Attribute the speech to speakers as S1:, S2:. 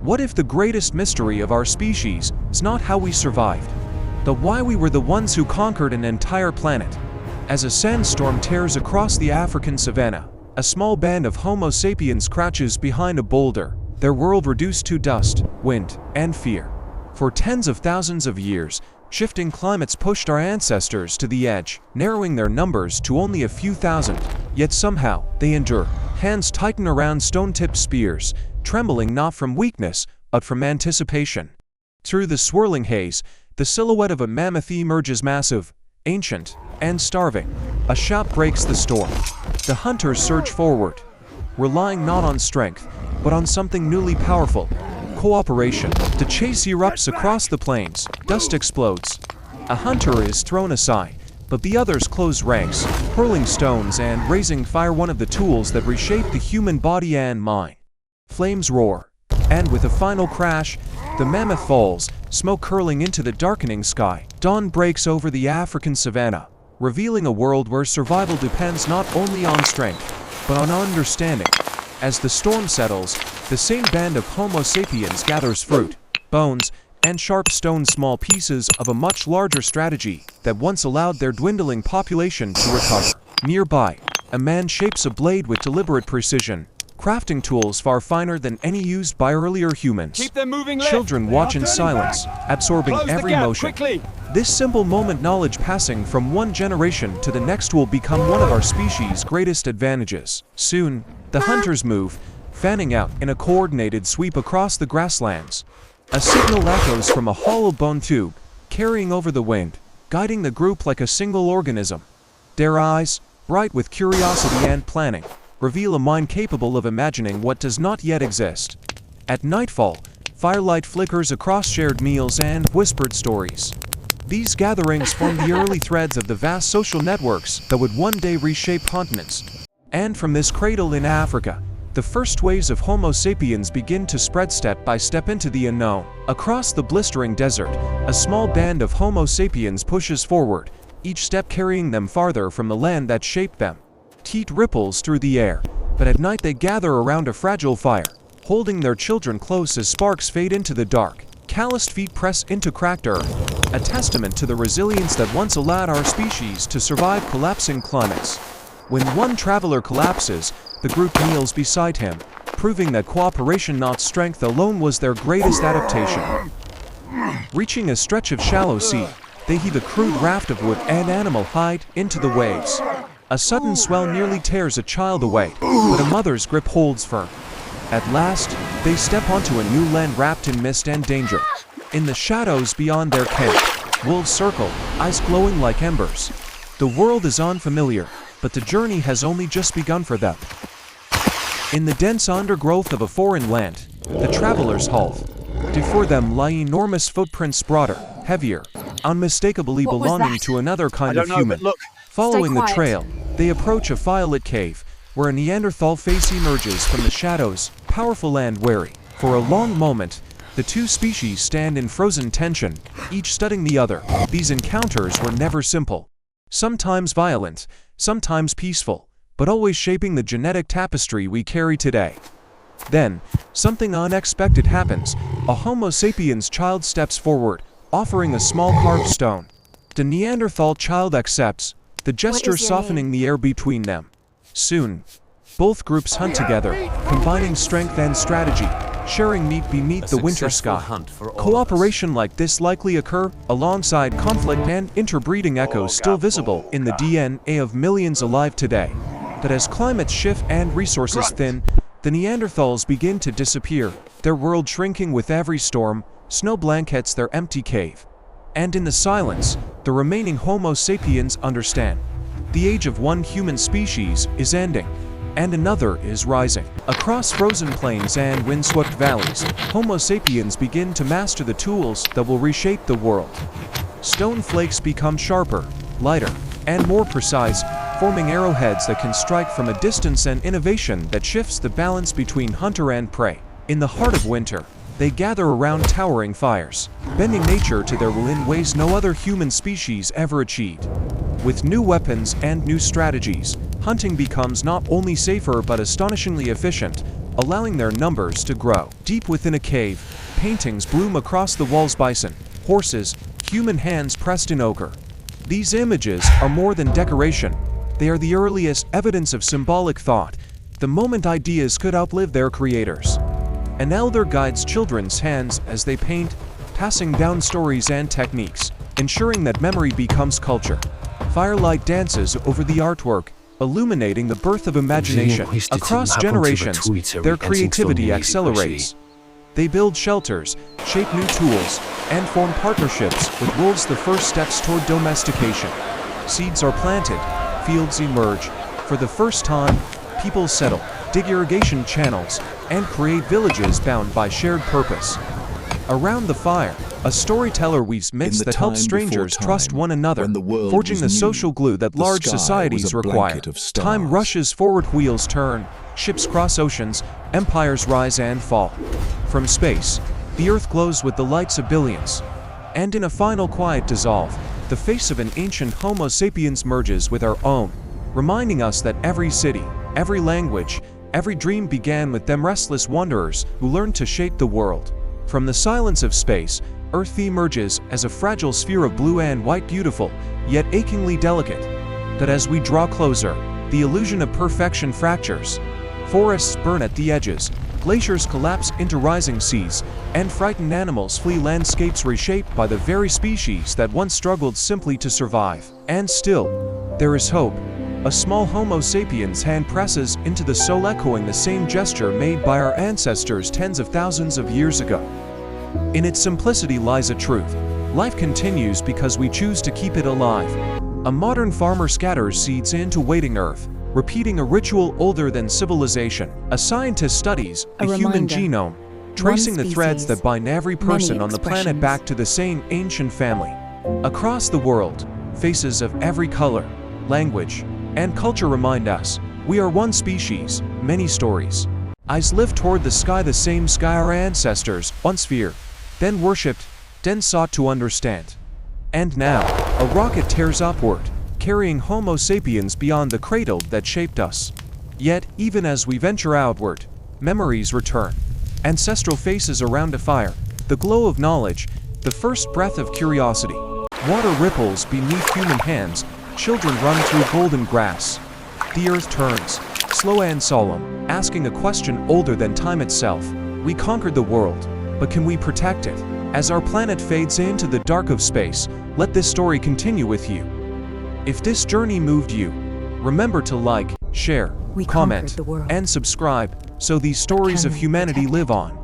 S1: What if the greatest mystery of our species is not how we survived, but why we were the ones who conquered an entire planet? As a sandstorm tears across the African savanna, a small band of Homo sapiens crouches behind a boulder, their world reduced to dust, wind, and fear. For tens of thousands of years, shifting climates pushed our ancestors to the edge, narrowing their numbers to only a few thousand. Yet somehow, they endure, hands tighten around stone-tipped spears, trembling not from weakness, but from anticipation. Through the swirling haze, the silhouette of a mammoth emerges, massive, ancient, and starving. A shout breaks the storm. The hunters surge forward, relying not on strength, but on something newly powerful: cooperation. The chase erupts across the plains, dust explodes. A hunter is thrown aside, but the others close ranks, hurling stones and raising fire, one of the tools that reshape the human body and mind. Flames roar, and with a final crash, the mammoth falls, smoke curling into the darkening sky. Dawn breaks over the African savanna, revealing a world where survival depends not only on strength, but on understanding. As the storm settles, the same band of Homo sapiens gathers fruit, bones, and sharp stone, small pieces of a much larger strategy that once allowed their dwindling population to recover. Nearby, a man shapes a blade with deliberate precision, crafting tools far finer than any used by earlier humans.
S2: Keep them moving left.
S1: Children watch in silence, absorbing
S2: Close the
S1: every
S2: gap,
S1: motion.
S2: quickly.
S1: This simple moment, knowledge passing from one generation to the next, will become one of our species' greatest advantages. Soon, the hunters move, fanning out in a coordinated sweep across the grasslands. A signal echoes from a hollow bone tube, carrying over the wind, guiding the group like a single organism. Their eyes, bright with curiosity and planning, reveal a mind capable of imagining what does not yet exist. At nightfall, firelight flickers across shared meals and whispered stories. These gatherings form the early threads of the vast social networks that would one day reshape continents. And from this cradle in Africa, the first waves of Homo sapiens begin to spread step by step into the unknown. Across the blistering desert, a small band of Homo sapiens pushes forward, each step carrying them farther from the land that shaped them. Heat ripples through the air, but at night they gather around a fragile fire, holding their children close as sparks fade into the dark. Calloused feet press into cracked earth, a testament to the resilience that once allowed our species to survive collapsing climates. When one traveler collapses, the group kneels beside him, proving that cooperation, not strength alone, was their greatest adaptation. Reaching a stretch of shallow sea, they heave a crude raft of wood and animal hide into the waves. A sudden swell nearly tears a child away, but a mother's grip holds firm. At last, they step onto a new land wrapped in mist and danger. In the shadows beyond their camp, wolves circle, eyes glowing like embers. The world is unfamiliar, but the journey has only just begun for them. In the dense undergrowth of a foreign land, the travelers halt. Before them lie enormous footprints, broader, heavier, unmistakably belonging to another kind of human. Following the trail, they approach a firelit cave, where a Neanderthal face emerges from the shadows, powerful and wary. For a long moment, the two species stand in frozen tension, each studying the other. These encounters were never simple. Sometimes violent, sometimes peaceful, but always shaping the genetic tapestry we carry today. Then, something unexpected happens. A Homo sapiens child steps forward, offering a small carved stone. The Neanderthal child accepts, the gesture softening the air between them. Soon, both groups hunt together, combining strength and strategy, sharing meat beneath the winter sky. Cooperation like this likely occur alongside conflict and interbreeding, echoes still visible in the DNA of millions alive today. But as climates shift and resources thin, the Neanderthals begin to disappear, their world shrinking with every storm. Snow blankets their empty cave. And in the silence, the remaining Homo sapiens understand. The age of one human species is ending, and another is rising. Across frozen plains and windswept valleys, Homo sapiens begin to master the tools that will reshape the world. Stone flakes become sharper, lighter, and more precise, forming arrowheads that can strike from a distance, and innovation that shifts the balance between hunter and prey. In the heart of winter, they gather around towering fires, bending nature to their will in ways no other human species ever achieved. With new weapons and new strategies, hunting becomes not only safer but astonishingly efficient, allowing their numbers to grow. Deep within a cave, paintings bloom across the walls: bison, horses, human hands pressed in ochre. These images are more than decoration. They are the earliest evidence of symbolic thought, the moment ideas could outlive their creators. An elder guides children's hands as they paint, passing down stories and techniques, ensuring that memory becomes culture. Firelight dances over the artwork, illuminating the birth of imagination. Across generations, their creativity accelerates. They build shelters, shape new tools, and form partnerships with wolves, the first steps toward domestication. Seeds are planted, fields emerge. For the first time, people settle, dig irrigation channels, and create villages bound by shared purpose. Around the fire, a storyteller weaves myths that help strangers trust one another, forging the social glue that large societies require. Time rushes forward, wheels turn, ships cross oceans, empires rise and fall. From space, the Earth glows with the lights of billions. And in a final quiet dissolve, the face of an ancient Homo Sapiens merges with our own, reminding us that every city, every language, every dream began with them, restless wanderers who learned to shape the world. From the silence of space, Earth emerges as a fragile sphere of blue and white, beautiful, yet achingly delicate. But as we draw closer, the illusion of perfection fractures. Forests burn at the edges, glaciers collapse into rising seas, and frightened animals flee landscapes reshaped by the very species that once struggled simply to survive. And still, there is hope. A small Homo sapiens hand presses into the soul, echoing the same gesture made by our ancestors tens of thousands of years ago. In its simplicity lies a truth. Life continues because we choose to keep it alive. A modern farmer scatters seeds into waiting earth, repeating a ritual older than civilization. A scientist studies a human genome, tracing the threads that bind every person on the planet back to the same ancient family. Across the world, faces of every color, language, and culture remind us we are one species, many stories. Eyes lift toward the sky, the same sky our ancestors once feared, then worshipped, then sought to understand. And now, a rocket tears upward, carrying Homo sapiens beyond the cradle that shaped us. Yet, even as we venture outward, memories return. Ancestral faces around a fire, the glow of knowledge, the first breath of curiosity. Water ripples beneath human hands, children run through golden grass. The earth turns, slow and solemn, asking a question older than time itself. We conquered the world, but can we protect it? As our planet fades into the dark of space, let this story continue with you. If this journey moved you, remember to like, share, comment, and subscribe so these stories of humanity live on.